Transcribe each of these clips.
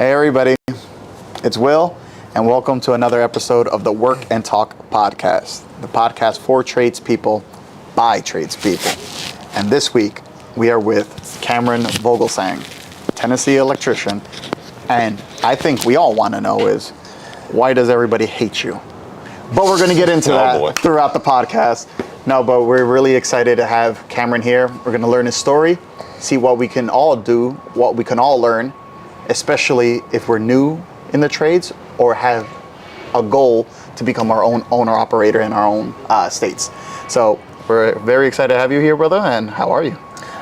Hey everybody, it's Will, and welcome to another episode of the Work and Talk podcast, the podcast for tradespeople by tradespeople. And this week we are with Cameron Vogelsang, Tennessee electrician, and I think we all want to know is, why does everybody hate you? But we're going to get into that throughout the podcast. No, but we're really excited to have Cameron here. We're going to learn his story, see what we can all do, what we can all learn, especially if we're new in the trades or have a goal to become our own owner-operator in our own states. So we're very excited to have you here, brother, and how are you?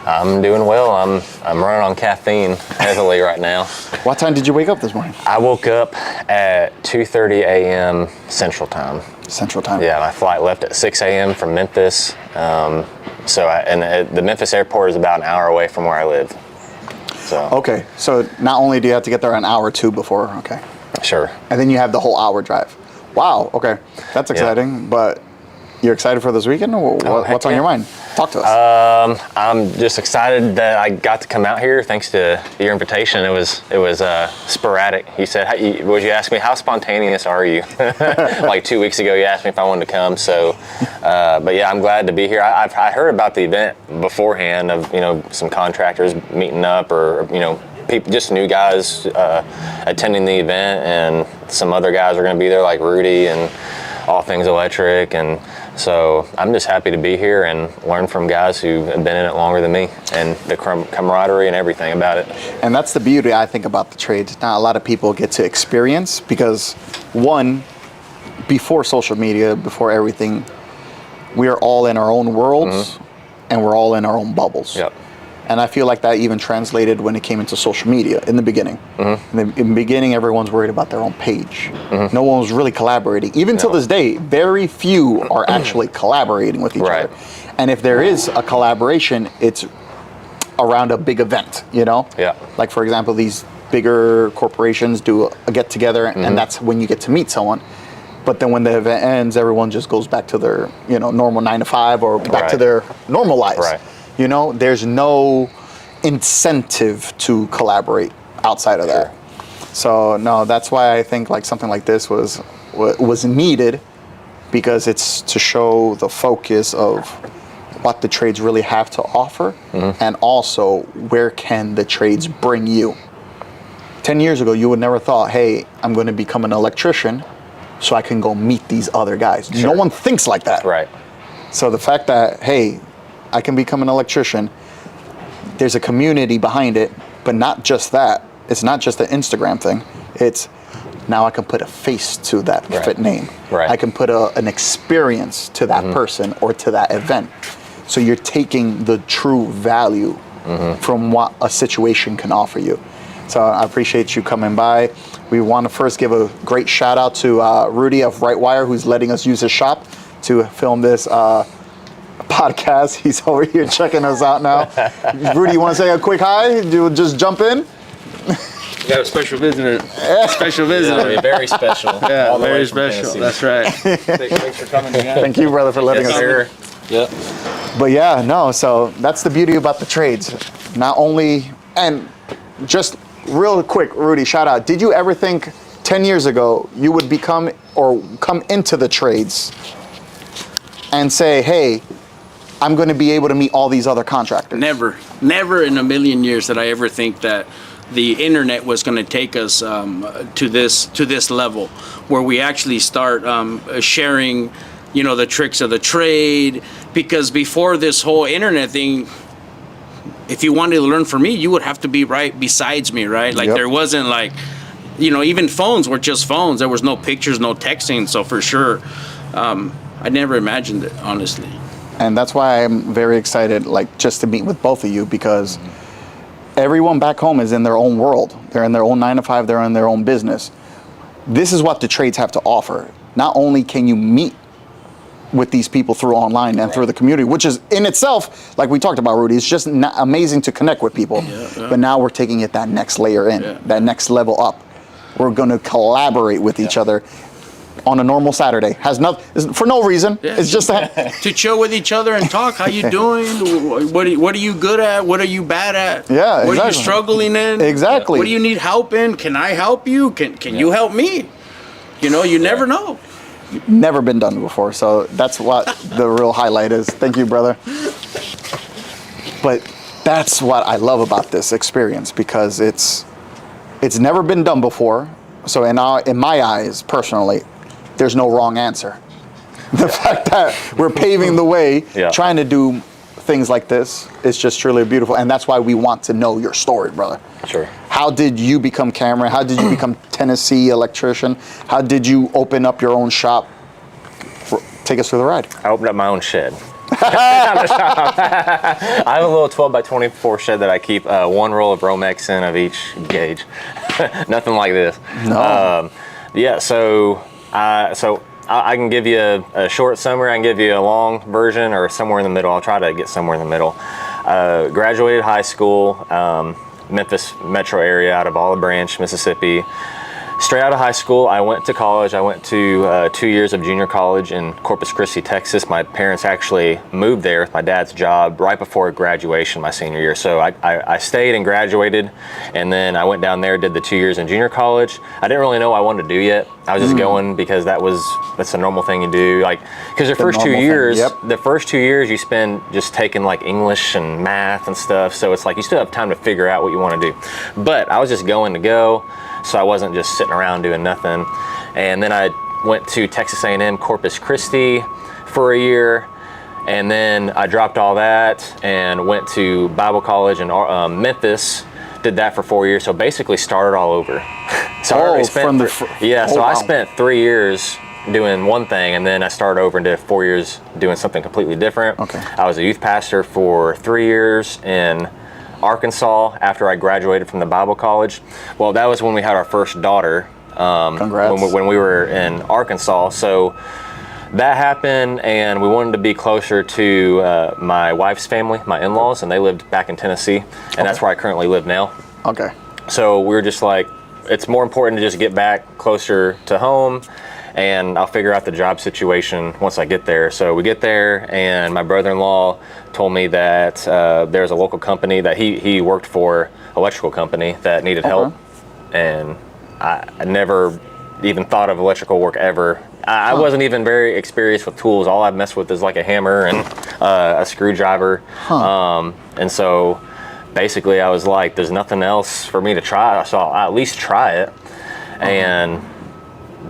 I'm doing well. I'm running on caffeine heavily right now. What time did you wake up this morning? I woke up at 2:30 a.m. Central Time. Central Time? Yeah, my flight left at 6 a.m. from Memphis. The Memphis airport is about an hour away from where I live. So. Okay, so not only do you have to get there an hour or two before, okay. Sure. And then you have the whole hour drive. Wow, okay, that's exciting, but you're excited for this weekend? What's on your mind? Talk to us. I'm just excited that I got to come out here thanks to your invitation. It was sporadic. You said, you asked me, how spontaneous are you? Like 2 weeks ago, you asked me if I wanted to come. So, but yeah, I'm glad to be here. I heard about the event beforehand of, some contractors meeting up or, people, just new guys attending the event, and some other guys are going to be there like Rudy and all things electric. And so I'm just happy to be here and learn from guys who have been in it longer than me, and the camaraderie and everything about it. And that's the beauty, I think, about the trade. Not a lot of people get to experience because, one, before social media, before everything, we are all in our own worlds and we're all in our own bubbles. Yep. And I feel like that even translated when it came into social media in the beginning. In the beginning, everyone's worried about their own page. No one was really collaborating. Even till this day, very few are actually collaborating with each other. And if there is a collaboration, it's around a big event, Yeah. Like, for example, these bigger corporations do a get-together, and that's when you get to meet someone. But then when the event ends, everyone just goes back to their, normal 9 to 5 or back to their normal lives. Right. There's no incentive to collaborate outside of that. So no, that's why I think like something like this was needed, because it's to show the focus of what the trades really have to offer, and also where can the trades bring you. 10 years ago, you would never thought, hey, I'm going to become an electrician so I can go meet these other guys. No one thinks like that. Right. So the fact that, hey, I can become an electrician, there's a community behind it, but not just that. It's not just an Instagram thing. It's now I can put a face to that name. Right. I can put an experience to that person or to that event. So you're taking the true value from what a situation can offer you. So I appreciate you coming by. We want to first give a great shout out to Rudy of Rightwire, who's letting us use his shop to film this podcast. He's over here checking us out now. Rudy, you want to say a quick hi? You just jump in. We got a special visitor. Special visitor. Yeah, very special. Yeah, very special. That's right. Thanks for coming again. Thank you, brother, for letting us here. Yep. But yeah, no, so that's the beauty about the trades. Not only, and just real quick, Rudy, shout out. Did you ever think 10 years ago you would become or come into the trades and say, hey, I'm going to be able to meet all these other contractors? Never in a million years did I ever think that the internet was going to take us to this level where we actually start sharing, the tricks of the trade. Because before this whole internet thing, if you wanted to learn from me, you would have to be right besides me, right? Like there wasn't like, even phones were just phones. There was no pictures, no texting. So for sure, I never imagined it, honestly. And that's why I'm very excited, like, just to meet with both of you, because everyone back home is in their own world. They're in their own 9 to 5, they're in their own business. This is what the trades have to offer. Not only can you meet with these people through online and through the community, which is in itself, like we talked about, Rudy, it's just amazing to connect with people. But now we're taking it that next layer in, that next level up. We're going to collaborate with each other on a normal Saturday. Has nothing for no reason. Yeah. It's just that To chill with each other and talk. How you doing? What are you good at? What are you bad at? Yeah, What are you exactly. struggling in? Exactly. What do you need help in? Can I help you? Can you help me? You know, you never know. never been done before. So that's what the real highlight is. Thank you, brother. But that's what I love about this experience, because it's never been done before. So in my eyes, personally, there's no wrong answer. The fact that we're paving the way, trying to do things like this is just truly beautiful. And that's why we want to know your story, brother. Sure. How did you become camera? How did you become Tennessee electrician? How did you open up your own shop? Take us through the ride. I opened up my own shed. I have a little 12 by 24 shed that I keep one roll of Romex in of each gauge. Nothing like this. No. So I can give you a short summary. I can give you a long version, or somewhere in the middle. I'll try to get somewhere in the middle. Graduated high school, Memphis metro area, out of Olive Branch, Mississippi. Straight out of high school, I went to college. I went to 2 years of junior college in Corpus Christi, Texas. My parents actually moved there with my dad's job right before graduation, my senior year. So I stayed and graduated, and then I went down there, did the 2 years in junior college. I didn't really know what I wanted to do yet. I was just going because that's a normal thing you do. Like, because the first 2 years, the first 2 years you spend just taking like English and math and stuff. So it's like you still have time to figure out what you want to do. But I was just going to go. So I wasn't just sitting around doing nothing. And then I went to Texas A&M Corpus Christi for a year, and then I dropped all that and went to Bible college in Memphis. Did that for 4 years. So basically started all over. So I spent 3 years doing one thing, and then I started over and did 4 years doing something completely different. Okay. I was a youth pastor for 3 years in Arkansas after I graduated from the Bible college. Well, that was when we had our first daughter. Congrats. When we were in Arkansas. So that happened, and we wanted to be closer to my wife's family, my in-laws, and they lived back in Tennessee, and that's where I currently live now. Okay. So we were just like, it's more important to just get back closer to home, and I'll figure out the job situation once I get there. So we get there, and my brother-in-law told me that there's a local company that he worked for, electrical company, that needed help. And I never even thought of electrical work ever. I wasn't even very experienced with tools. All I messed with is like a hammer and a screwdriver. And so basically I was like, there's nothing else for me to try, so I'll at least try it. And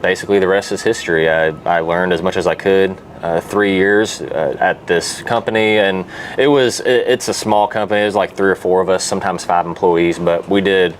basically the rest is history. I learned as much as I could. 3 years at this company, and it's a small company. There's like 3 or 4 of us, sometimes 5 employees, but we did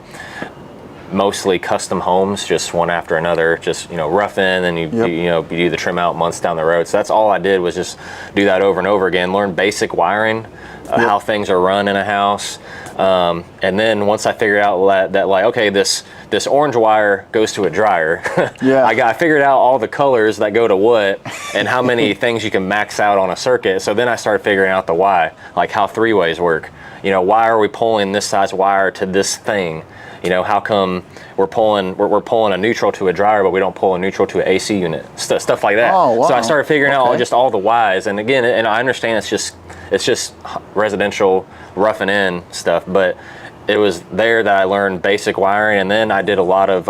mostly custom homes, just one after another, just rough in, and you do the trim out months down the road. So that's all I did, was just do that over and over again, learn basic wiring, how things are run in a house. And then once I figured out that like, okay, this orange wire goes to a dryer. I figured out all the colors that go to what, and how many things you can max out on a circuit. So then I started figuring out the why, like how 3-ways work. Why are we pulling this size wire to this thing? How come we're pulling a neutral to a dryer, but we don't pull a neutral to an AC unit? Stuff like that. Oh, wow. So I started figuring out all the whys. And again, and I understand it's just residential roughing in stuff, but it was there that I learned basic wiring, and then I did a lot of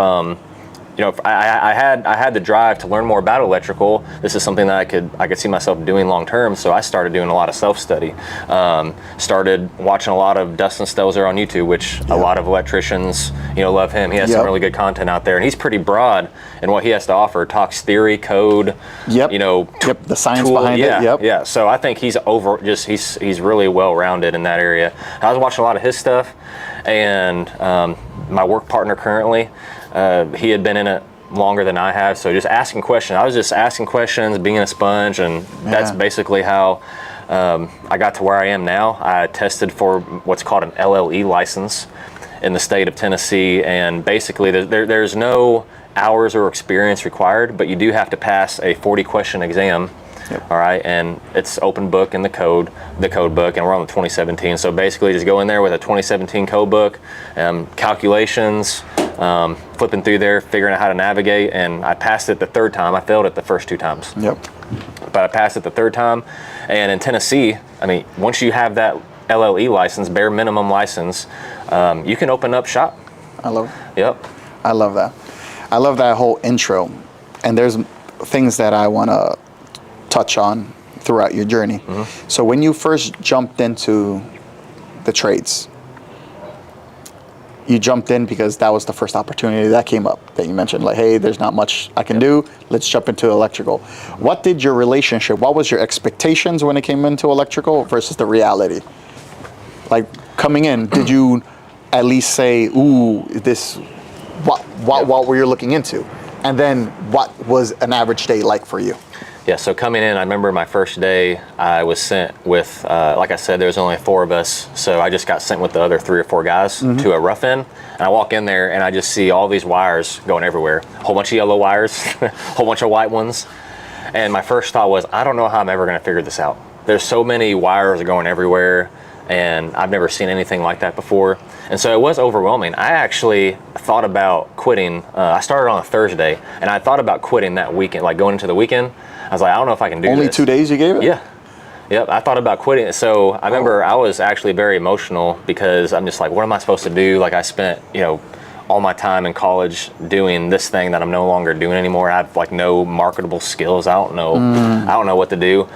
I had the drive to learn more about electrical. This is something that I could see myself doing long term, so I started doing a lot of self-study. Started watching a lot of Dustin Stelzer on YouTube, which a lot of electricians love him. He has some really good content out there, and he's pretty broad in what he has to offer. Talks theory, code, the science behind it. So I think he's he's really well rounded in that area. I was watching a lot of his stuff, and my work partner currently, he had been in it longer than I have, so just asking questions. I was just asking questions, being a sponge, and that's basically how I got to where I am now. I tested for what's called an LLE license in the state of Tennessee, and basically there's no hours or experience required, but you do have to pass a 40-question exam. All right, and it's open book in the code book, and we're on the 2017. So basically, just go in there with a 2017 code book, calculations, flipping through there, figuring out how to navigate, and I passed it the third time. I failed it the first 2 times. Yep. But I passed it the third time. And in Tennessee, I mean, once you have that LLE license, bare minimum license, you can open up shop. I love it. Yep. I love that. I love that whole intro. And there's things that I want to touch on throughout your journey. So when you first jumped into the trades, you jumped in because that was the first opportunity that came up that you mentioned, like, hey, there's not much I can do. Let's jump into electrical. What did your relationship, what was your expectations when it came into electrical versus the reality? Like coming in, did you at least say, ooh, this, what were you looking into? And then what was an average day like for you? Yeah, so coming in, I remember my first day, I was sent with, like I said, there was only 4 of us, so I just got sent with the other 3 or 4 guys to a rough-in, and I walk in there and I just see all these wires going everywhere, a whole bunch of yellow wires, a whole bunch of white ones, and my first thought was, I don't know how I'm ever gonna figure this out. There's so many wires going everywhere, and I've never seen anything like that before. And so it was overwhelming. I actually thought about quitting. I started on a Thursday, and I thought about quitting that weekend, like going into the weekend. I was like, I don't know if I can do Only this. 2 days you gave it? Yeah. Yep, I thought about quitting. So I remember I was actually very emotional because I'm just like, what am I supposed to do? Like I spent, all my time in college doing this thing that I'm no longer doing anymore. I have like no marketable skills. I don't know what to do.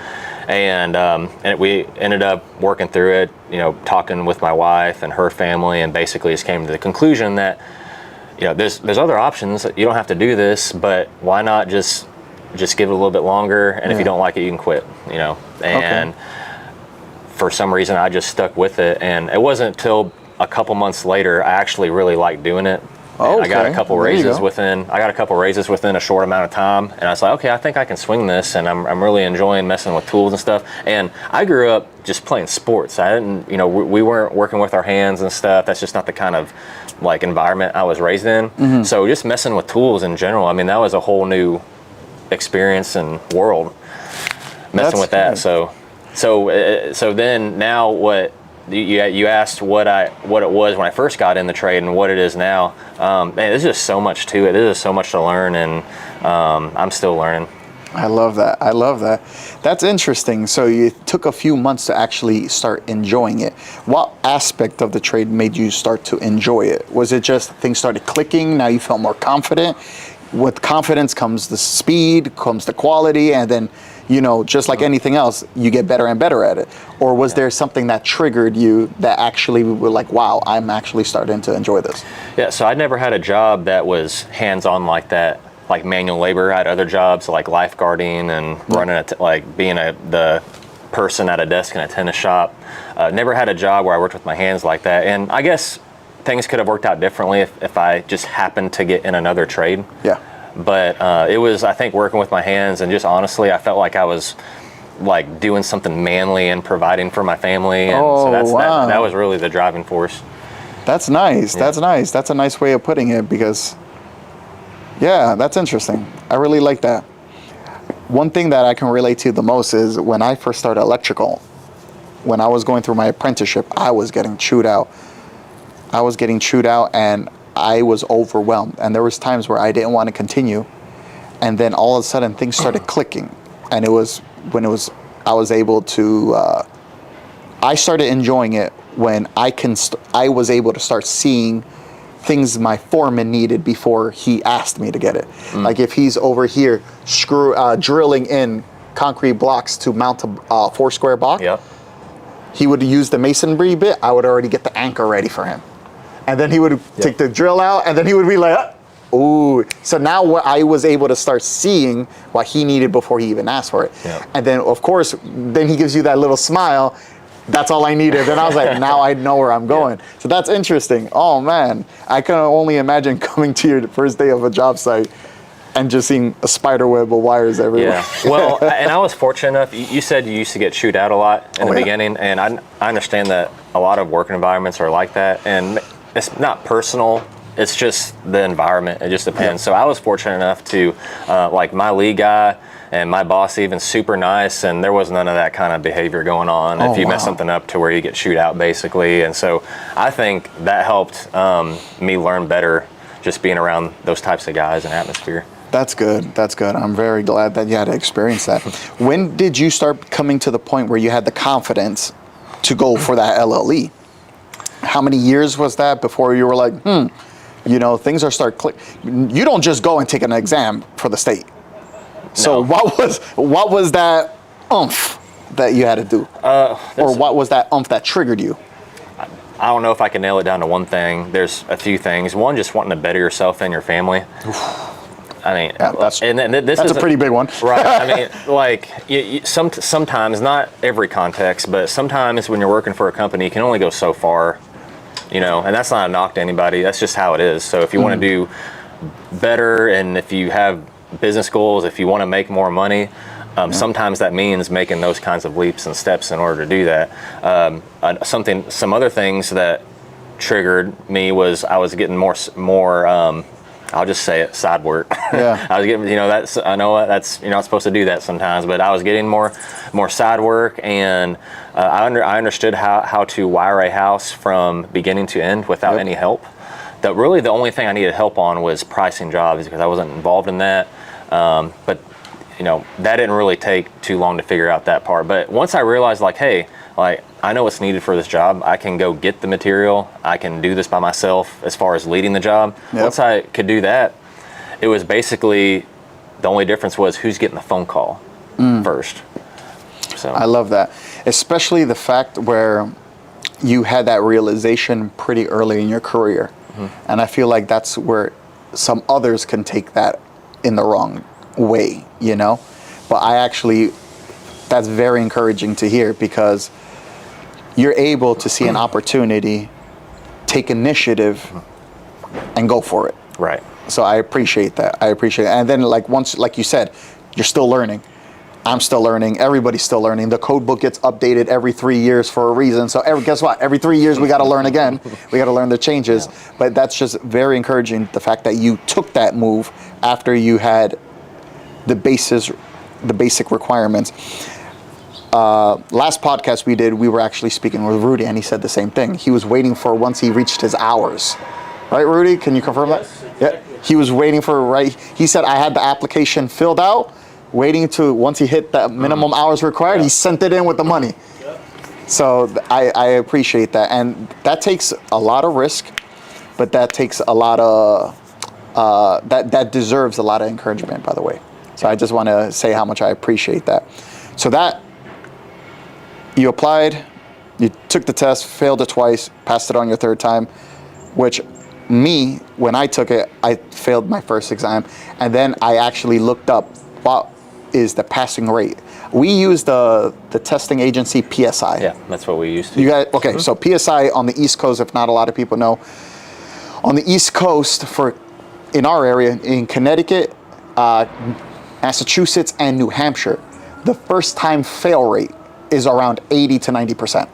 And we ended up working through it, talking with my wife and her family, and basically just came to the conclusion that, there's other options. You don't have to do this, but why not just give it a little bit longer, and if you don't like it, you can quit, And for some reason, I just stuck with it, and it wasn't until a couple months later, I actually really liked doing it. I got a couple raises within a short amount of time, and I was like, okay, I think I can swing this, and I'm really enjoying messing with tools and stuff. And I grew up just playing sports. I didn't, we weren't working with our hands and stuff. That's just not the kind of like environment I was raised in. So just messing with tools in general, I mean, that was a whole new experience and world messing with that. So then now what you asked what it was when I first got in the trade and what it is now. Man, there's just so much to it. There's so much to learn, and I'm still learning. I love that. That's interesting. So you took a few months to actually start enjoying it. What aspect of the trade made you start to enjoy it? Was it just things started clicking, now you felt more confident? With confidence comes the speed, comes the quality, and then, just like anything else, you get better and better at it. Or was there something that triggered you that actually were like, wow, I'm actually starting to enjoy this? Yeah, so I never had a job that was hands-on like that, like manual labor. I had other jobs like lifeguarding and running, being the person at a desk in a tennis shop. Never had a job where I worked with my hands like that. And I guess things could have worked out differently if I just happened to get in another trade. Yeah. But it was, I think, working with my hands, and just honestly, I felt like I was like doing something manly and providing for my family. And so that was really the driving force. That's nice. Yeah. That's nice. That's a nice way of putting it, because, yeah, that's interesting. I really like that. One thing that I can relate to the most is when I first started electrical, when I was going through my apprenticeship, I was getting chewed out. And I was overwhelmed, and there was times where I didn't want to continue, and then all of a sudden things started clicking, and it was when I was able to I started enjoying it when I was able to start seeing things my foreman needed before he asked me to get it. Like if he's over here drilling in concrete blocks to mount a 4-square block, he would use the masonry bit. I would already get the anchor ready for him. And then he would take the drill out, and then he would be like, ooh. So now I was able to start seeing what he needed before he even asked for it. Yep. And then, of course, then he gives you that little smile. That's all I needed. And I was like, now I know where I'm going. Yeah. So that's interesting. Oh, man. I can only imagine coming to your first day of a job site and just seeing a spider web of wires everywhere. Yeah. Well, and I was fortunate enough. You said you used to get chewed out a lot in the beginning, and I understand that a lot of work environments are like that. And it's not personal, it's just the environment. It just depends. So I was fortunate enough to, like my lead guy and my boss even super nice, and there was none of that kind of behavior going on. If you mess something up to where you get chewed out basically. And so I think that helped me learn better just being around those types of guys and atmosphere. That's good. That's good. I'm very glad that you had to experience that. When did you start coming to the point where you had the confidence to go for that LLE? How many years was that before you were like, things are start click? You don't just go and take an exam for the state. So what was that oomph that you had to do? Or what was that oomph that triggered you? I don't know if I can nail it down to one thing. There's a few things. One, just wanting to better yourself and your family. I mean, that's a pretty big one. Right. I mean, like sometimes, not every context, but sometimes when you're working for a company, you can only go so far, and that's not a knock to anybody. That's just how it is. So if you want to do better, and if you have business goals, if you want to make more money, sometimes that means making those kinds of leaps and steps in order to do that. Some other things that triggered me was I was getting more I'll just say it, side work. Yeah. I was getting, I know that's, you're not supposed to do that sometimes, but I was getting more side work, and I understood how to wire a house from beginning to end without any help. That really the only thing I needed help on was pricing jobs, because I wasn't involved in that. But that didn't really take too long to figure out that part. But once I realized, hey, I know what's needed for this job. I can go get the material. I can do this by myself as far as leading the job. Yep. Once I could do that, it was basically, the only difference was who's getting the phone call first. So I love that. Especially the fact where you had that realization pretty early in your career. Mm-hmm. And I feel like that's where some others can take that in the wrong way, But that's very encouraging to hear, because you're able to see an opportunity, take initiative, and go for it. Right. So I appreciate that. And then once, like you said, you're still learning. I'm still learning. Everybody's still learning. The code book gets updated every 3 years for a reason. So guess what? Every 3 years we got to learn again. We got to learn the changes. Yeah. But that's just very encouraging, the fact that you took that move after you had the basic requirements. Last podcast we did, we were actually speaking with Rudy, and he said the same thing. He was waiting for once he reached his hours. Right, Rudy? Can you confirm that? Exactly. Yeah. He was waiting for, he said, I had the application filled out, waiting to, once he hit the minimum hours required, he sent it in with the money. Yep. So I appreciate that. And that takes a lot of risk, but that takes a lot of, that deserves a lot of encouragement, by the way. So I just want to say how much I appreciate that. So that, you applied, you took the test, failed it twice, passed it on your third time, which when I took it, I failed my first exam. And then I actually looked up what is the passing rate. We use the testing agency PSI. Yeah, that's what we used to. You guys, okay, so PSI on the East Coast, if not a lot of people know, on the East Coast, in our area, in Connecticut, Massachusetts, and New Hampshire, the first time fail rate is around 80 to 90%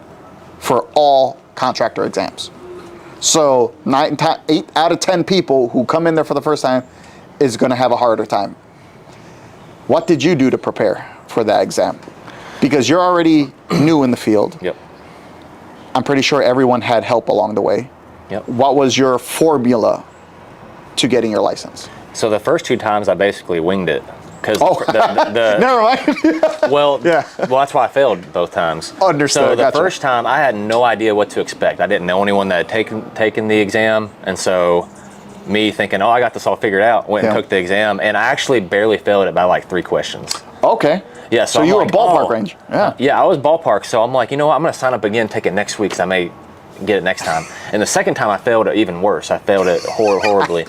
for all contractor exams. So 8 out of 10 people who come in there for the first time is going to have a harder time. What did you do to prepare for that exam? Because you're already new in the field. Yep. I'm pretty sure everyone had help along the way. Yep. What was your formula to getting your license? So the first 2 times I basically winged it. Because never mind. well, that's why I failed both times. Understood. So the first time, I had no idea what to expect. I didn't know anyone that had taken the exam, and so me thinking, I got this all figured out, went and took the exam, and I actually barely failed it by 3 questions. Okay. Yeah. So you were ballpark range. Yeah. Yeah, I was ballpark. So I'm like, I'm going to sign up again, take it next week, because I may get it next time. And the second time I failed it even worse. I failed it horribly.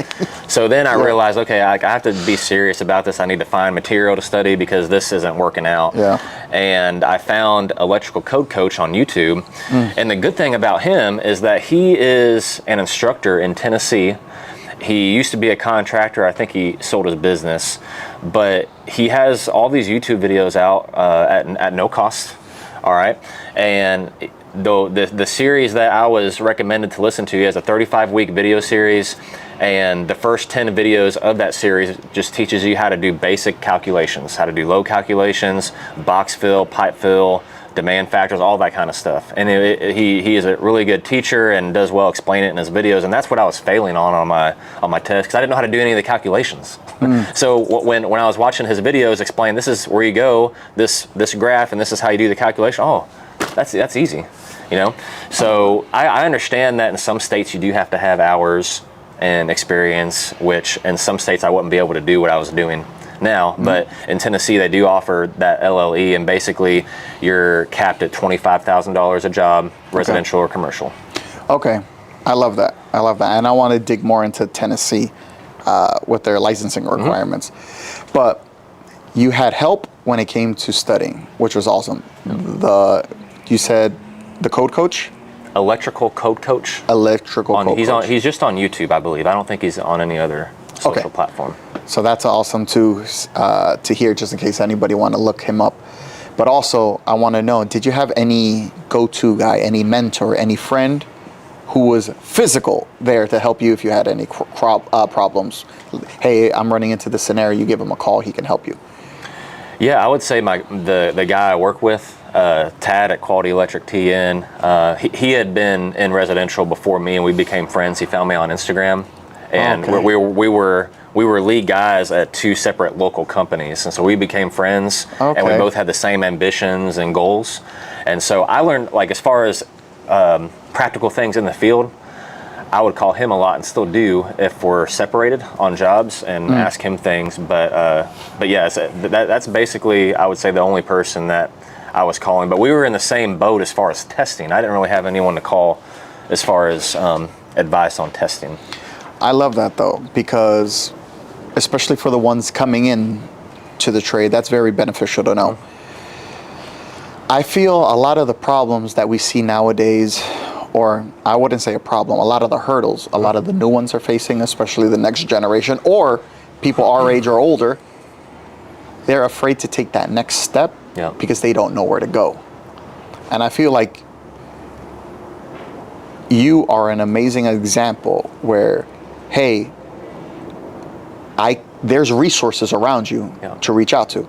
So then I realized, okay, I have to be serious about this. I need to find material to study, because this isn't working out. Yeah. And I found Electrical Code Coach on YouTube. And the good thing about him is that he is an instructor in Tennessee. He used to be a contractor. I think he sold his business, but he has all these YouTube videos out at no cost. All right. And the series that I was recommended to listen to, he has a 35-week video series, and the first 10 videos of that series just teaches you how to do basic calculations, how to do load calculations, box fill, pipe fill, demand factors, all that kind of stuff. And he is a really good teacher and does well explain it in his videos. And that's what I was failing on my test, because I didn't know how to do any of the calculations. So when I was watching his videos explain, this is where you go, this graph, and this is how you do the calculation. Oh, that's easy, you know. So I understand that in some states you do have to have hours and experience, which in some states I wouldn't be able to do what I was doing now, but in Tennessee they do offer that LLE, and basically you're capped at $25,000 a job, residential or commercial. Okay, I love that. And I want to dig more into Tennessee with their licensing requirements. But you had help when it came to studying, which was awesome. You said the code coach? Electrical code coach. Electrical code coach. He's just on YouTube, I believe. I don't think he's on any other social platform. So that's awesome to hear, just in case anybody want to look him up. But also, I want to know, did you have any go-to guy, any mentor, any friend who was physical there to help you if you had any problems? Hey, I'm running into this scenario. You give him a call, he can help you. Yeah, I would say the guy I work with, Tad at Quality Electric TN, he had been in residential before me, and we became friends. He found me on Instagram, and we were lead guys at two separate local companies, and so we became friends, and we both had the same ambitions and goals. And so I learned, like, as far as practical things in the field, I would call him a lot, and still do if we're separated on jobs, and ask him things. But yes, that's basically, I would say, the only person that I was calling. But we were in the same boat as far as testing. I didn't really have anyone to call as far as advice on testing. I love that, though, because especially for the ones coming in to the trade, that's very beneficial to know. I feel a lot of the problems that we see nowadays, or I wouldn't say a problem, a lot of the hurdles, a lot of the new ones are facing, especially the next generation, or people our age or older, they're afraid to take that next step because they don't know where to go. And I feel like you are an amazing example where, hey, there's resources around you to reach out to.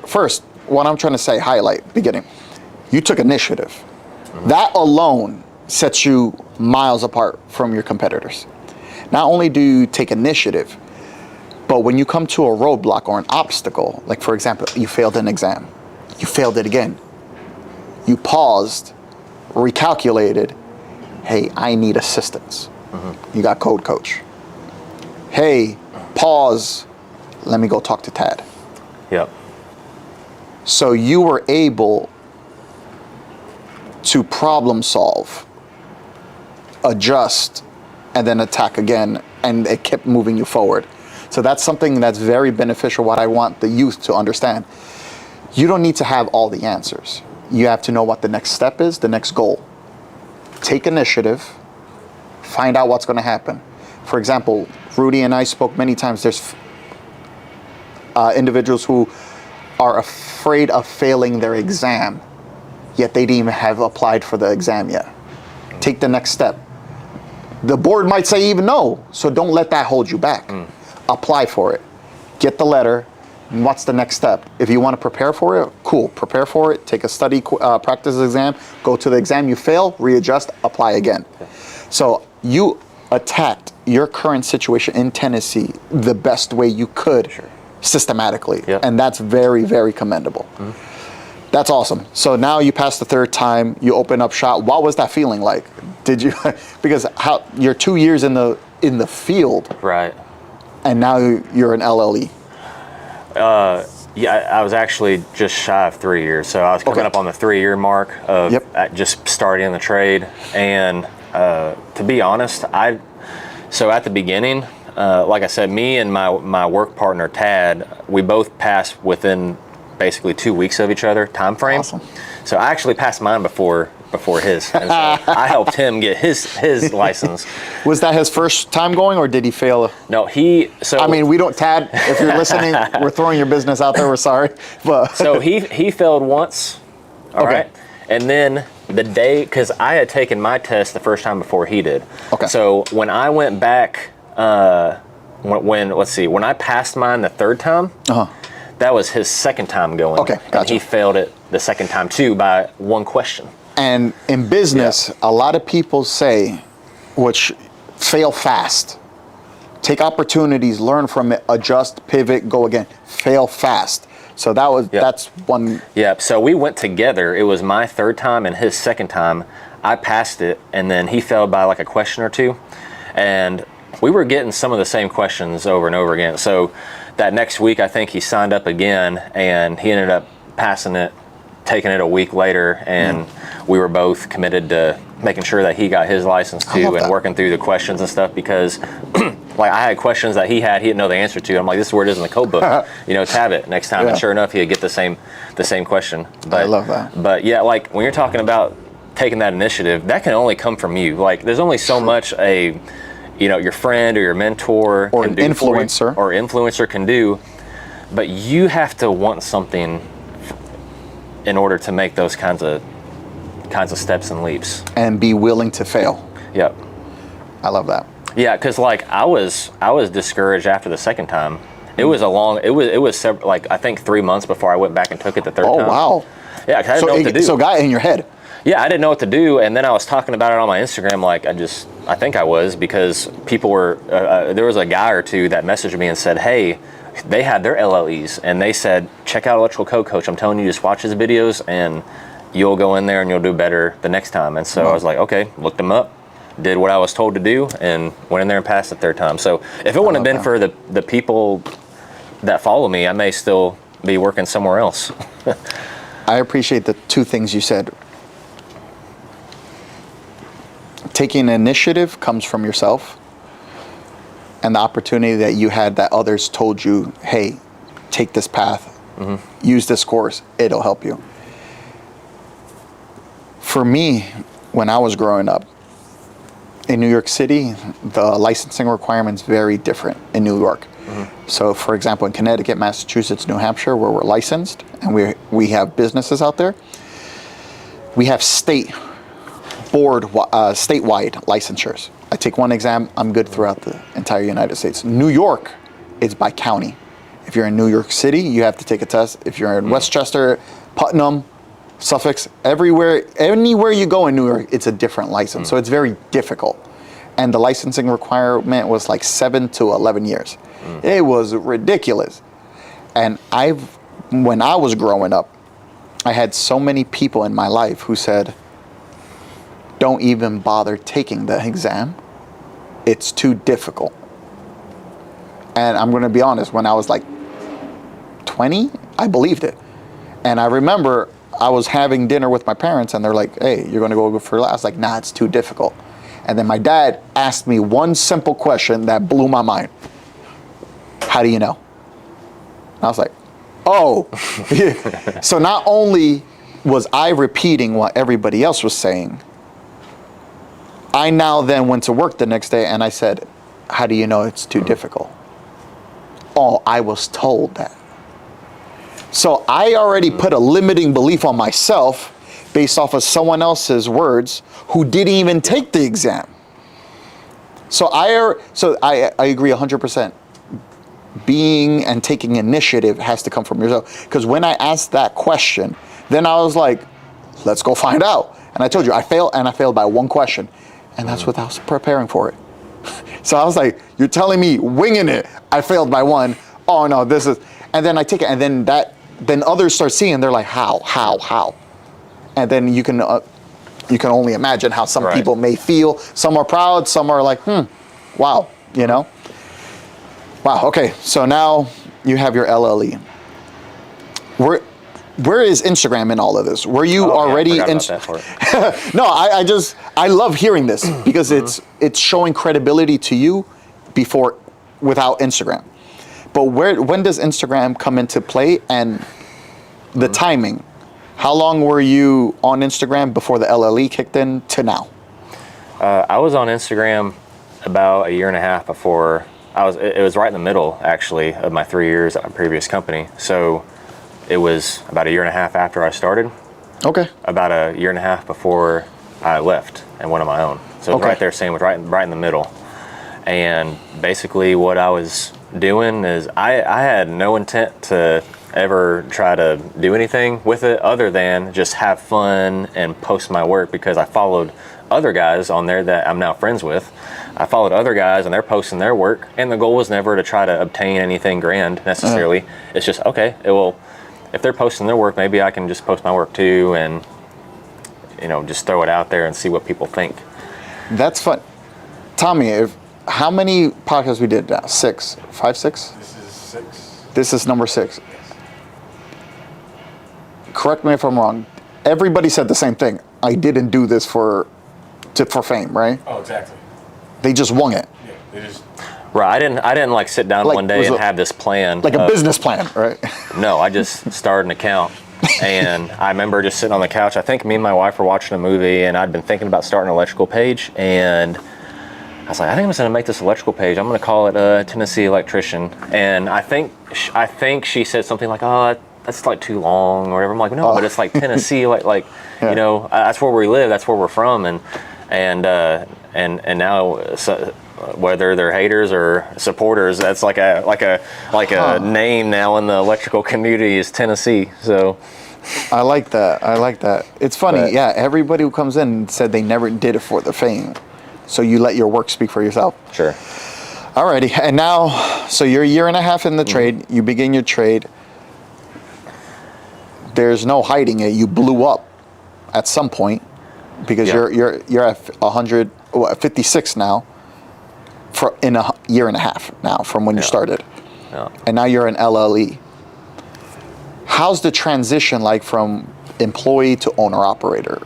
First, what I'm trying to say, highlight, beginning, you took initiative. That alone sets you miles apart from your competitors. Not only do you take initiative, but when you come to a roadblock or an obstacle, like for example, you failed an exam, you failed it again, you paused, recalculated, hey, I need assistance. You got code coach. Hey, pause, let me go talk to Tad. Yep. So you were able to problem solve, adjust, and then attack again, and it kept moving you forward. So that's something that's very beneficial, what I want the youth to understand. You don't need to have all the answers. You have to know what the next step is, the next goal. Take initiative, find out what's going to happen. For example, Rudy and I spoke many times. There's individuals who are afraid of failing their exam, yet they didn't even have applied for the exam yet. Take the next step. The board might say even no, so don't let that hold you back. Apply for it. Get the letter. And what's the next step? If you want to prepare for it, cool. Prepare for it. Take a study practice exam. Go to the exam. You fail, readjust, apply again. So you attacked your current situation in Tennessee the best way you could, systematically. And that's very, very commendable. That's awesome. So now you passed the third time, you open up shop. What was that feeling like? Did you, because you're 2 years in the field. Right. And now you're an LLE. Yeah, I was actually just shy of 3 years. So I was coming up on the 3-year mark of just starting in the trade. And to be honest, so at the beginning, like I said, me and my work partner, Tad, we both passed within basically 2 weeks of each other time frame. Awesome. So I actually passed mine before his. And so I helped him get his license. Was that his first time going, or did he fail? No, I mean, we don't, Tad, if you're listening, we're throwing your business out there, we're sorry. But so he failed once, all right? And then the day, because I had taken my test the first time before he did. So when I went back, when I passed mine the third time, That was his second time going. Okay, And gotcha. he failed it the second time too by one question. And in business, a lot of people say, which fail fast. Take opportunities, learn from it, adjust, pivot, go again. Fail fast. So that's one. Yeah, so we went together. It was my third time and his second time. I passed it, and then he failed by like a question or two. And we were getting some of the same questions over and over again. So that next week, I think he signed up again, and he ended up passing it, taking it a week later, and we were both committed to making sure that he got his license too, and working through the questions and stuff, because like I had questions that he didn't know the answer to. I'm like, this is where it is in the code book, tab it next time. And sure enough, he'd get the same question. But I love that. But yeah, like when you're talking about taking that initiative, that can only come from you. Like there's only so much your friend or your mentor Or can an do influencer. or influencer can do, but you have to want something in order to make those kinds of steps and leaps. And be willing to fail. Yep. I love that. Yeah, because like I was discouraged after the second time. It was I think 3 months before I went back and took it the third time. Oh, wow. Yeah, 'cause I didn't know what to do. So got in your head. Yeah, I didn't know what to do, and then I was talking about it on my Instagram. Like I think I was, because people were. There was a guy or two that messaged me and said, "Hey, they had their LLEs, and they said check out Electrical Code Coach. I'm telling you, just watch his videos, and you'll go in there and you'll do better the next time." And so I was like, okay, looked them up, did what I was told to do, and went in there and passed the third time. So if it wouldn't have been for the people that follow me, I may still be working somewhere else. I appreciate the two things you said. Taking initiative comes from yourself, and the opportunity that you had that others told you, hey, take this path, use this course, it'll help you. For me, when I was growing up, in New York City, the licensing requirements very different in New York. So for example, in Connecticut, Massachusetts, New Hampshire, where we're licensed and we have businesses out there, we have statewide licensures. I take one exam, I'm good throughout the entire United States. New York is by county. If you're in New York City, you have to take a test. If you're in Westchester, Putnam, Suffolk, anywhere you go in New York, it's a different license. So it's very difficult. And the licensing requirement was like 7 to 11 years. It was ridiculous. And when I was growing up, I had so many people in my life who said, don't even bother taking the exam. It's too difficult. And I'm going to be honest, when I was like 20, I believed it. And I remember I was having dinner with my parents and they're like, hey, you're going to go for that? I was like, nah, it's too difficult. And then my dad asked me one simple question that blew my mind. How do you know? And I was like, oh. So not only was I repeating what everybody else was saying, I now then went to work the next day and I said, how do you know it's too difficult? Oh, I was told that. So I already put a limiting belief on myself based off of someone else's words who didn't even take the exam. So I agree 100%. Being and taking initiative has to come from yourself. Because when I asked that question, then I was like, let's go find out. And I told you, I failed by one question. And that's what I was preparing for it. So I was like, you're telling me winging it, I failed by one. Oh no, this is, and then I take it, and then others start seeing, they're like, how? And then you can only imagine how some people may feel. Some are proud, some are like, wow, Wow, okay, so now you have your LLE. Where is Instagram in all of this? Were you already I forgot about that part. No, I love hearing this because it's showing credibility to you without Instagram. But when does Instagram come into play and the timing? How long were you on Instagram before the LLE kicked in to now? I was on Instagram about a year and a half before. It was right in the middle actually of my 3 years at my previous company. So it was about a year and a half after I started. Okay. About a year and a half before I left and went on my own. So it was right there, same, right in the middle. And basically what I was doing is I had no intent to ever try to do anything with it other than just have fun and post my work, because I followed other guys on there that I'm now friends with. I followed other guys and they're posting their work, and the goal was never to try to obtain anything grand necessarily. It's just, okay, if they're posting their work, maybe I can just post my work too, and just throw it out there and see what people think. That's fun. Tommy, how many podcasts we did now? 6? 5, 6? This is 6. This is number 6. Correct me if I'm wrong. Everybody said the same thing. I didn't do this for fame, right? Oh, exactly. They just wung it. Yeah, they just. Right. I didn't like sit down one day and have this plan. Like a business plan, right? No, I just started an account. And I remember just sitting on the couch. I think me and my wife were watching a movie, and I'd been thinking about starting an electrical page. And I was like, I think I'm just going to make this electrical page. I'm going to call it Tennessee Electrician. And I think she said something like, oh, that's like too long or whatever. I'm like, no, but it's like Tennessee, like yeah. That's where we live. That's where we're from. And now, so, whether they're haters or supporters, that's like a name now in the electrical community is Tennessee. So I like that. It's funny. Yeah, everybody who comes in said they never did it for the fame. So you let your work speak for yourself. Sure. Alrighty, and now, so you're a year and a half in the trade. You begin your trade. There's no hiding it. You blew up at some point because you're at 56 now. In a year and a half now from when you started. Yeah. And now you're an LLE. How's the transition like from employee to owner-operator?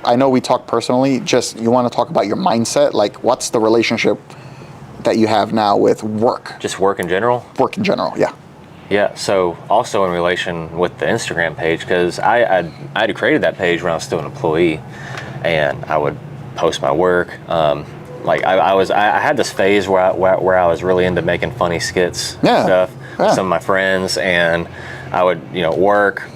I know we talked personally, just you want to talk about your mindset? Like, what's the relationship that you have now with work? Just work in general? Work in general, yeah. Yeah, so also in relation with the Instagram page, because I had created that page when I was still an employee, and I would post my work. Like I had this phase where I was really into making funny skits and stuff with some of my friends, and I would work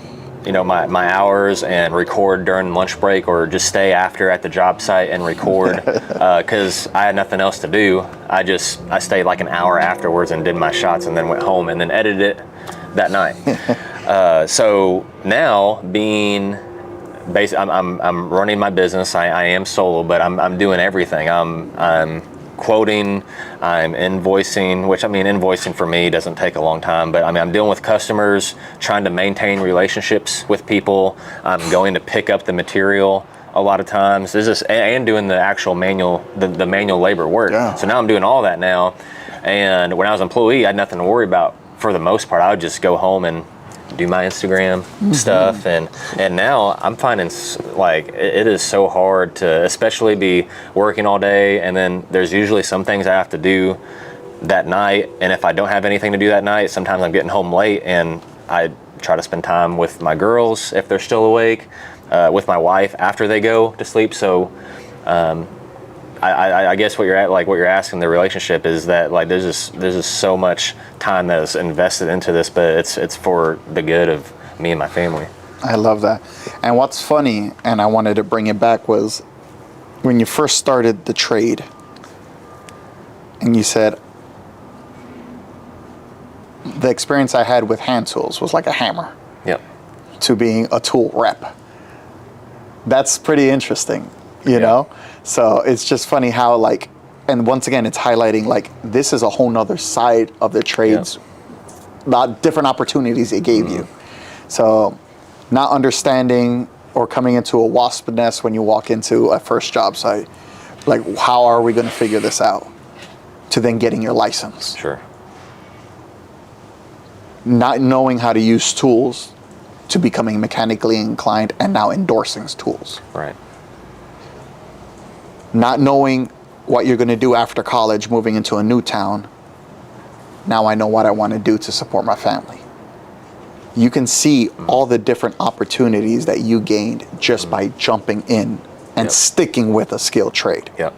my hours and record during lunch break, or just stay after at the job site and record because I had nothing else to do. I stayed like an hour afterwards and did my shots, and then went home and then edited it that night. So now being I'm running my business. I am solo, but I'm doing everything. I'm quoting, I'm invoicing, which invoicing for me doesn't take a long time, but I'm dealing with customers, trying to maintain relationships with people. I'm going to pick up the material a lot of times. And doing the actual manual labor work. Yeah. So now I'm doing all that now. And when I was an employee, I had nothing to worry about for the most part. I would just go home and do my Instagram stuff, and now I'm finding like it is so hard to especially be working all day, and then there's usually some things I have to do that night, and if I don't have anything to do that night, sometimes I'm getting home late, and I try to spend time with my girls if they're still awake, with my wife after they go to sleep. So I guess what you're asking, the relationship is that like there's just so much time that is invested into this, but it's for the good of me and my family. I love that. And what's funny, and I wanted to bring it back, was when you first started the trade, and you said the experience I had with hand tools was like a hammer. Yep. To being a tool rep. That's pretty interesting. You know? So it's just funny how and once again, it's highlighting this is a whole nother side of the trades, different opportunities it gave you. So not understanding or coming into a wasp nest when you walk into a first job site, like how are we going to figure this out, to then getting your license. Sure. Not knowing how to use tools to becoming mechanically inclined and now endorsing tools. Right. Not knowing what you're going to do after college, moving into a new town. Now I know what I want to do to support my family. You can see all the different opportunities that you gained just by jumping in and sticking with a skilled trade. Yep.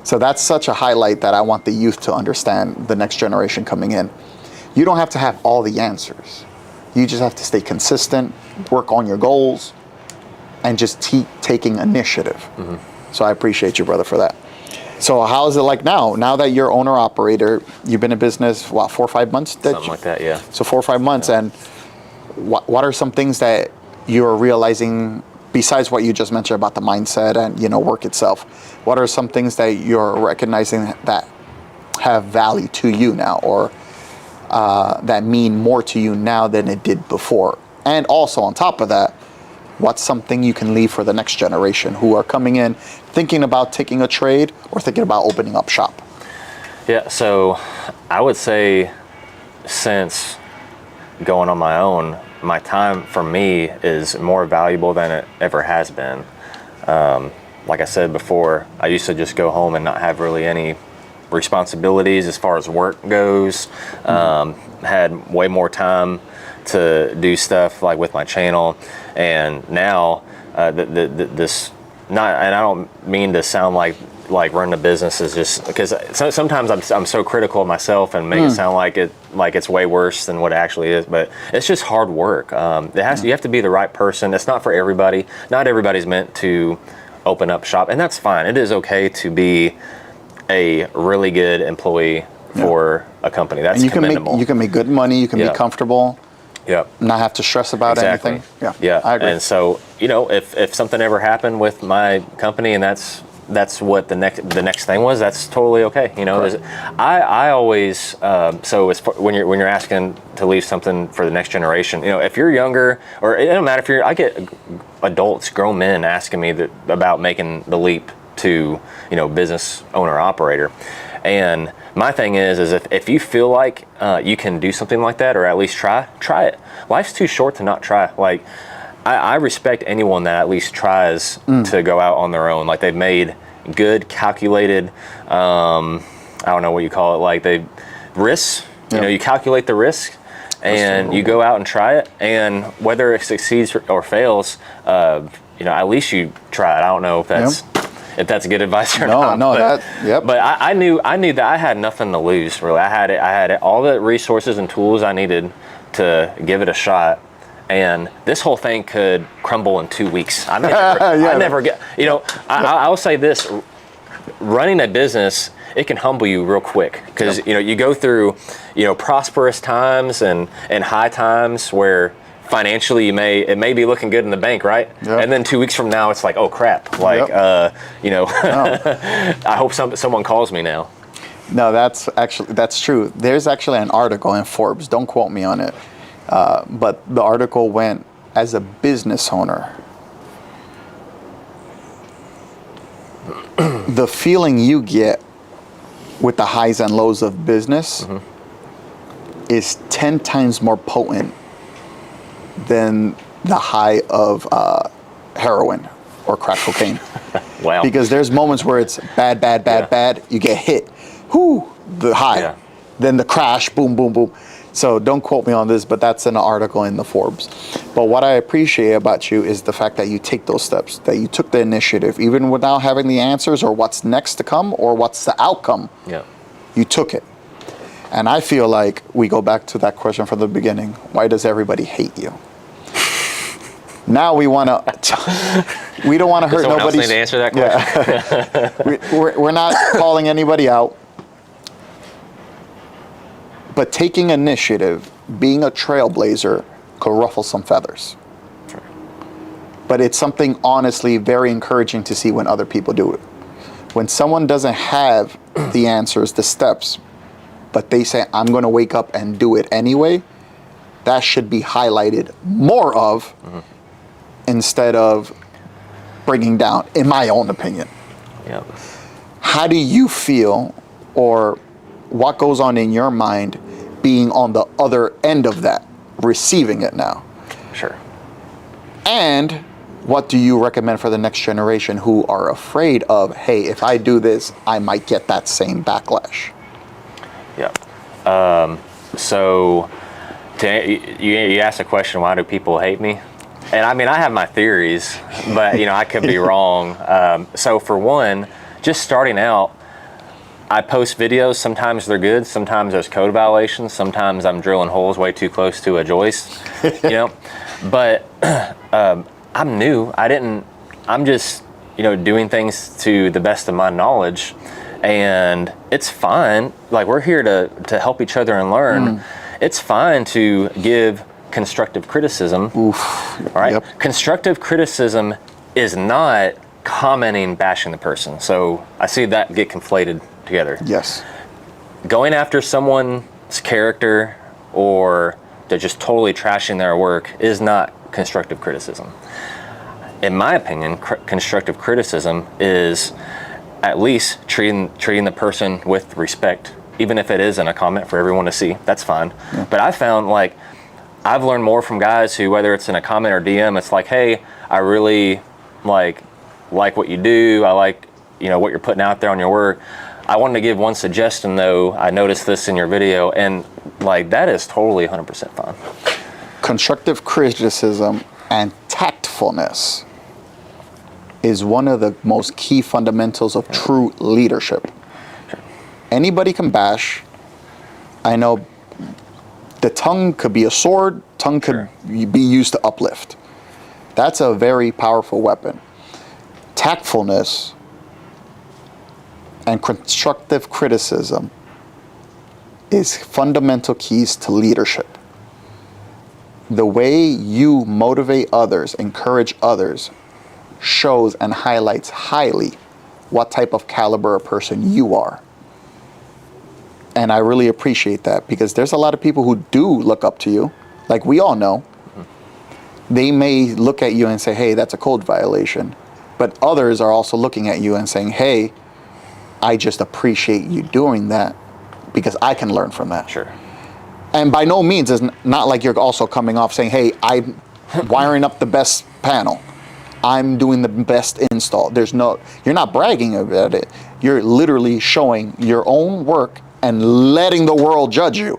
So that's such a highlight that I want the youth to understand, the next generation coming in. You don't have to have all the answers. You just have to stay consistent, work on your goals, and just keep taking initiative. So I appreciate you, brother, for that. So how is it like now? Now that you're owner-operator, you've been in business, 4 or 5 months? Something like that, yeah. So 4 or 5 months, and what are some things that you're realizing besides what you just mentioned about the mindset and, you know, work itself? What are some things that you're recognizing that have value to you now, or that mean more to you now than it did before? And also on top of that, what's something you can leave for the next generation who are coming in thinking about taking a trade or thinking about opening up shop? Yeah, so I would say since going on my own, my time for me is more valuable than it ever has been. Like I said before, I used to just go home and not have really any responsibilities as far as work goes. Had way more time to do stuff like with my channel, and now this not, and I don't mean to sound like running a business is just, because sometimes I'm so critical of myself and make it sound like it's way worse than what it actually is, but it's just hard work. You have to be the right person. It's not for everybody. Not everybody's meant to open up shop, and that's fine. It is okay to be a really good employee for a company. That's commendable. You can make good money. You can be comfortable. Yep. Not have to stress about anything. Yeah. I agree. And so, you know, if something ever happened with my company and that's what the next thing was, that's totally okay. You know, I always so when you're asking to leave something for the next generation, you know, if you're younger, or it don't matter I get adults, grown men asking me about making the leap to, you know, business owner operator. And my thing is if you feel like you can do something like that, or at least try it. Life's too short to not try. Like, I respect anyone that at least tries to go out on their own. Like, they've made good, calculated, I don't know what you call it, like risks. You know, you calculate the risk and you go out and try it. And whether it succeeds or fails, you know, at least you try it. I don't know if that's good advice or not. But I knew that I had nothing to lose, really. I had all the resources and tools I needed to give it a shot. And this whole thing could crumble in 2 weeks. I never get, you know, I'll say this, running a business, it can humble you real quick, because, you know, you go through, you know, prosperous times and high times where financially it may be looking good in the bank, right? And then 2 weeks from now, it's like, oh crap, like, you know, I hope someone calls me now. No, that's true. There's actually an article in Forbes, don't quote me on it, but the article went, as a business owner, the feeling you get with the highs and lows of business is 10 times more potent than the high of heroin or crack cocaine. Wow. Because there's moments where it's bad, you get hit, the high, then the crash, boom, boom, boom. So don't quote me on this, but that's an article in the Forbes. But what I appreciate about you is the fact that you take those steps, that you took the initiative, even without having the answers or what's next to come or what's the outcome. You took it. And I feel like we go back to that question from the beginning. Why does everybody hate you? Now we want to, we don't want to hurt nobody. Else need to answer that question? We're not calling anybody out. But taking initiative, being a trailblazer, could ruffle some feathers. Sure. But it's something honestly very encouraging to see when other people do it. When someone doesn't have the answers, the steps, but they say, I'm going to wake up and do it anyway, that should be highlighted more of instead of bringing down, in my own opinion. How do you feel, or what goes on in your mind being on the other end of that, receiving it now? Sure. And what do you recommend for the next generation who are afraid of, hey, if I do this, I might get that same backlash? So you asked a question, why do people hate me? And I mean, I have my theories, but, you know, I could be wrong. So for one, just starting out, I post videos. Sometimes they're good. Sometimes there's code violations. Sometimes I'm drilling holes way too close to a joist, you know. But I'm new. I'm just, you know, doing things to the best of my knowledge, and it's fine. Like, we're here to help each other and learn. It's fine to give constructive criticism. Oof. All right. Yep. Constructive criticism is not commenting, bashing the person. So I see that get conflated together. Yes. Going after someone's character or they're just totally trashing their work is not constructive criticism. In my opinion, constructive criticism is at least treating the person with respect, even if it isn't a comment for everyone to see. That's fine. Yeah. But I found like I've learned more from guys who, whether it's in a comment or DM, it's like, hey, I really like what you do. I like, what you're putting out there on your work. I wanted to give one suggestion though. I noticed this in your video, and like that is totally 100% fine. Constructive criticism and tactfulness is one of the most key fundamentals of true leadership. Sure. Anybody can bash. I know the tongue could be a sword, tongue could be used to uplift. That's a very powerful weapon. Tactfulness and constructive criticism is fundamental keys to leadership. The way you motivate others, encourage others, shows and highlights highly what type of caliber of person you are. And I really appreciate that, because there's a lot of people who do look up to you, like we all know. Mm-hmm. They may look at you and say, hey, that's a code violation. But others are also looking at you and saying, hey, I just appreciate you doing that because I can learn from that. Sure. And by no means, it's not like you're also coming off saying, hey, I'm wiring up the best panel. I'm doing the best install. You're not bragging about it. You're literally showing your own work and letting the world judge you.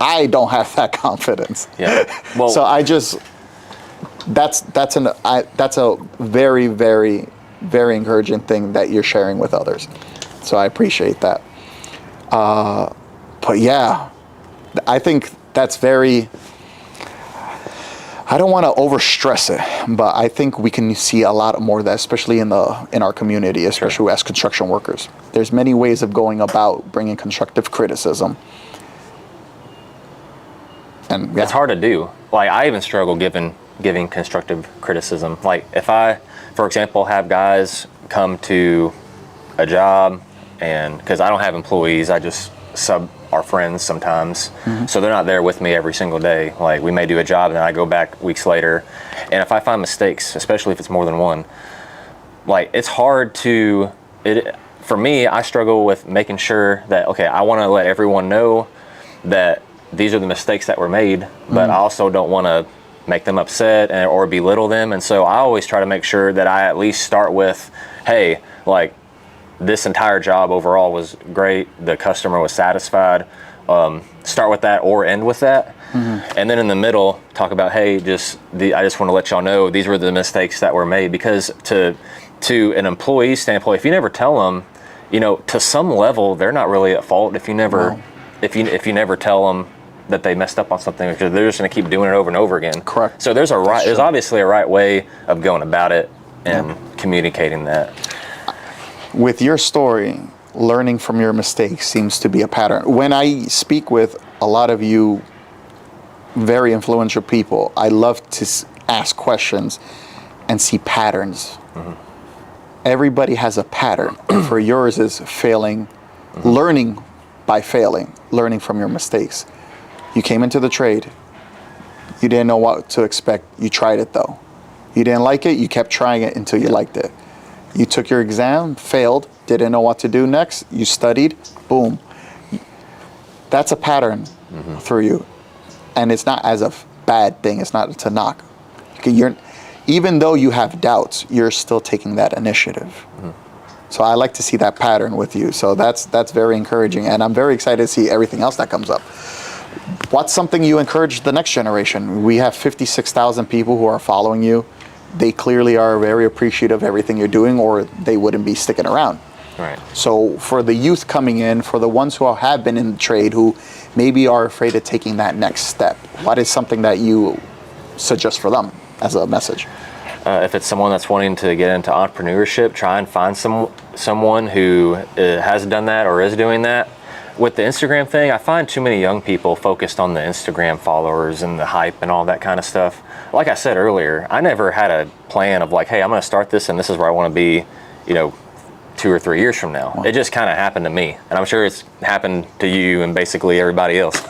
I don't have that confidence. Yeah. Well, so that's a very, very, very encouraging thing that you're sharing with others. So I appreciate that. But yeah, I think that's very, I don't want to overstress it, but I think we can see a lot more of that, especially in our community, especially as construction workers. There's many ways of going about bringing constructive criticism. And it's hard to do. Like I even struggle giving constructive criticism. Like if I, for example, have guys come to a job, and because I don't have employees, I just sub our friends sometimes. Mm-hmm. So they're not there with me every single day. Like we may do a job and then I go back weeks later. And if I find mistakes, especially if it's more than one, like it's hard for me, I struggle with making sure that, okay, I want to let everyone know that these are the mistakes that were made, but I also don't want to make them upset or belittle them. And so I always try to make sure that I at least start with, hey, like this entire job overall was great. The customer was satisfied. Start with that or end with that. Mm-hmm. And then in the middle, talk about, hey, I just want to let y'all know these were the mistakes that were made. Because to an employee standpoint, if you never tell them, to some level, they're not really at fault if you never, if you never tell them that they messed up on something, because they're just going to keep doing it over and over again. Correct. So there's obviously a right way of going about it and communicating that. With your story, learning from your mistakes seems to be a pattern. When I speak with a lot of you very influential people, I love to ask questions and see patterns. Mm-hmm. Everybody has a pattern. For yours is failing, learning by failing, learning from your mistakes. You came into the trade. You didn't know what to expect. You tried it though. You didn't like it. You kept trying it until you liked it. You took your exam, failed, didn't know what to do next. You studied, boom. That's a pattern for you. And it's not as a bad thing. It's not to knock. Even though you have doubts, you're still taking that initiative. Mm-hmm. So I like to see that pattern with you. So that's very encouraging. And I'm very excited to see everything else that comes up. What's something you encourage the next generation? We have 56,000 people who are following you. They clearly are very appreciative of everything you're doing, or they wouldn't be sticking around. Right. So for the youth coming in, for the ones who have been in the trade, who maybe are afraid of taking that next step, what is something that you suggest for them as a message? If it's someone that's wanting to get into entrepreneurship, try and find someone who has done that or is doing that. with the Instagram thing, I find too many young people focused on the Instagram followers and the hype and all that kind of stuff. Like I said earlier, I never had a plan of like, hey, I'm going to start this and this is where I want to be, 2 or 3 years from now. Wow. It just kind of happened to me, and I'm sure it's happened to you and basically everybody else.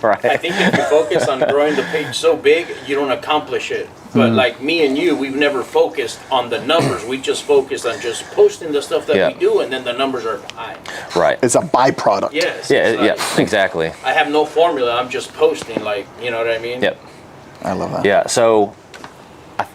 Right? I think if you focus on growing the page so big, you don't accomplish it. But like me and you, we've never focused on the numbers. We just focused on just posting the stuff that we do, and then the numbers are high. Right. It's a byproduct. Yes. Yeah, exactly. I have no formula. I'm just posting, like, you know what I mean? Yep. I love that. Yeah, so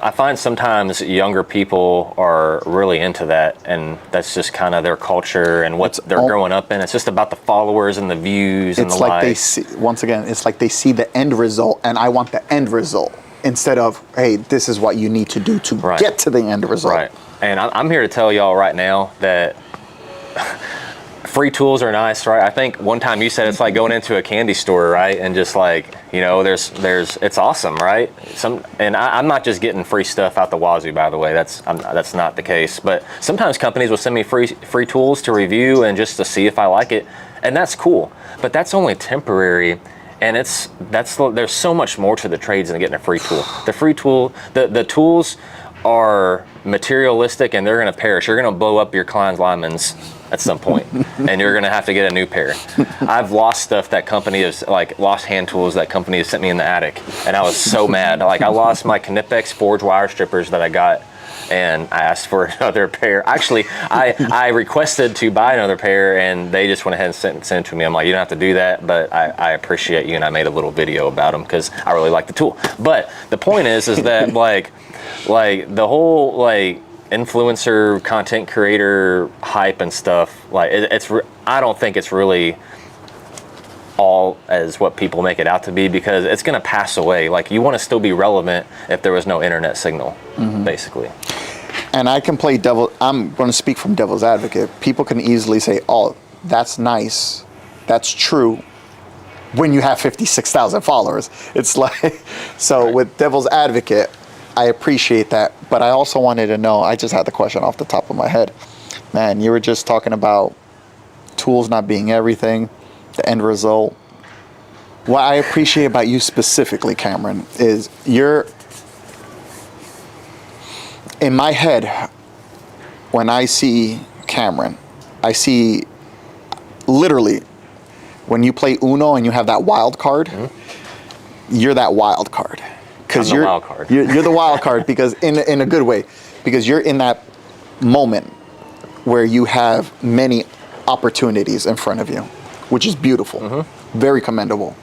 I find sometimes younger people are really into that, and that's just kind of their culture and what they're growing up in. It's just about the followers and the views and the likes. They see, once again, it's like they see the end result, and I want the end result instead of, hey, this is what you need to do to get to the end result. Right. And I'm here to tell y'all right now that free tools are nice, right? I think one time you said it's like going into a candy store, right? And just like, there's it's awesome, right? I'm not just getting free stuff out the wazoo, by the way. That's not the case. But sometimes companies will send me free tools to review and just to see if I like it, and that's cool. But that's only temporary. And there's so much more to the trades than getting a free tool. The tools are materialistic, and they're going to perish. You're going to blow up your Klein's lineman's at some point, and you're going to have to get a new pair. I've lost stuff that company has, like lost hand tools that company has sent me in the attic, and I was so mad. Like I lost my Knipex forge wire strippers that I got, and I asked for another pair. Actually, I requested to buy another pair, and they just went ahead and sent it to me. I'm like, you don't have to do that, but I appreciate you, and I made a little video about them because I really like the tool. But the point is that like the whole like influencer content creator hype and stuff, like I don't think it's really all as what people make it out to be, because it's going to pass away. Like you want to still be relevant if there was no internet signal, basically. And I can play I'm going to speak from devil's advocate. People can easily say, oh, that's nice, that's true, when you have 56,000 followers. It's like, so with devil's advocate, I appreciate that, but I also wanted to know, I just had the question off the top of my head. Man, you were just talking about tools not being everything, the end result. What I appreciate about you specifically, Cameron, is in my head, when I see Cameron, I see literally, when you play Uno and you have that wild card, you're that wild card. Because you're the wild card. You're the wild card, because in a good way, because you're in that moment where you have many opportunities in front of you, which is beautiful, very commendable.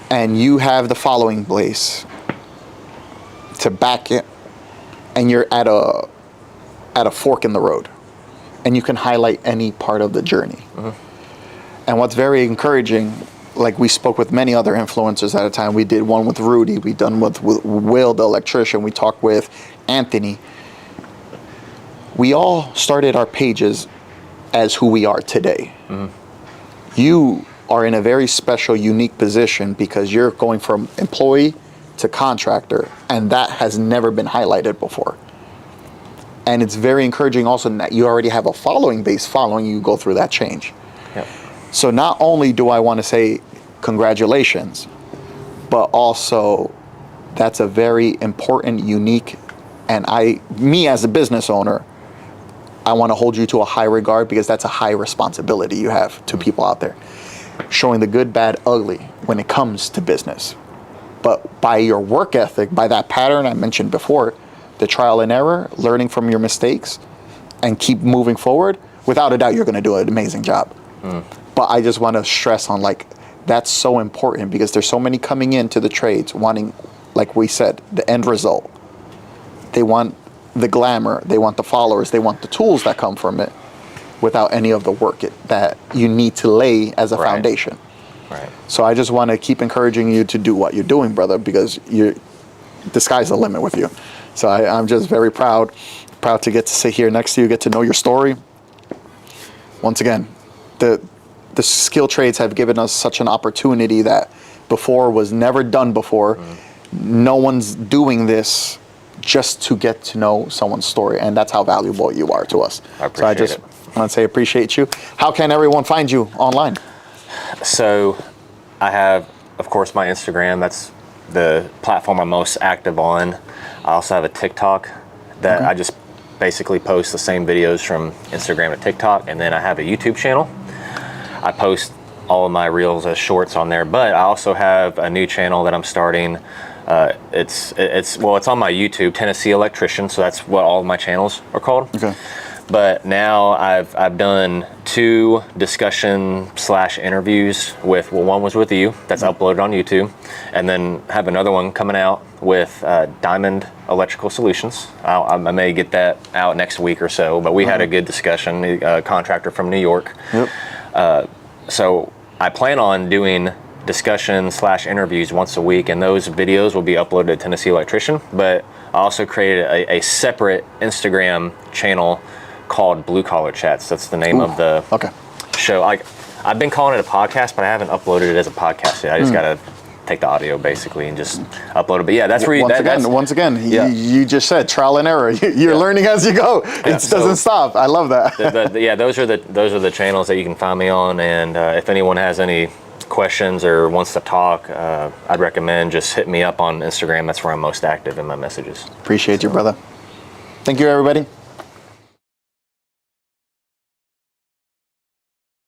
And you have the following place to back it, and you're at a fork in the road, and you can highlight any part of the journey. And what's very encouraging, like we spoke with many other influencers at a time. We did one with Rudy. We done with Will, the electrician. We talked with Anthony. We all started our pages as who we are today. You are in a very special, unique position because you're going from employee to contractor, and that has never been highlighted before. And it's very encouraging also that you already have a following base following you go through that change. Yep. So not only do I want to say congratulations, but also that's a very important, unique, and me as a business owner, I want to hold you to a high regard, because that's a high responsibility you have to people out there. Showing the good, bad, ugly when it comes to business. But by your work ethic, by that pattern I mentioned before, the trial and error, learning from your mistakes, and keep moving forward, without a doubt you're going to do an amazing job. But I just want to stress on, like, that's so important, because there's so many coming into the trades wanting, like we said, the end result. They want the glamour, they want the followers, they want the tools that come from it, without any of the work that you need to lay as a foundation. Right. So I just want to keep encouraging you to do what you're doing, brother, because the sky's the limit with you. So I'm just very proud to get to sit here next to you, get to know your story. Once again, the skill trades have given us such an opportunity that before was never done before. No one's doing this just to get to know someone's story, and that's how valuable you are to us. I appreciate it. I want to say appreciate you. How can everyone find you online? So I have, of course, my Instagram. That's the platform I'm most active on. I also have a TikTok that I just basically post the same videos from Instagram to TikTok. And then I have a YouTube channel. I post all of my reels as shorts on there, but I also have a new channel that I'm starting. It's on my YouTube, Tennessee Electrician. So that's what all of my channels are called. Okay. But now I've done 2 discussion/interviews with, well, one was with you, that's uploaded on YouTube, and then have another one coming out with Diamond Electrical Solutions. I may get that out next week or so, but we had a good discussion, a contractor from New York. Yep. So I plan on doing discussion/interviews once a week, and those videos will be uploaded to Tennessee Electrician, but I also created a separate Instagram channel called Blue Collar Chats. That's the name of the show. I've been calling it a podcast, but I haven't uploaded it as a podcast yet. I just got to take the audio basically and just upload it. But yeah, that's where once again, you just said trial and error. You're learning as you go. It doesn't stop. I love that. Those are the channels that you can find me on. And if anyone has any questions or wants to talk, I'd recommend just hit me up on Instagram. That's where I'm most active in my messages. Appreciate you, brother. Thank you, everybody.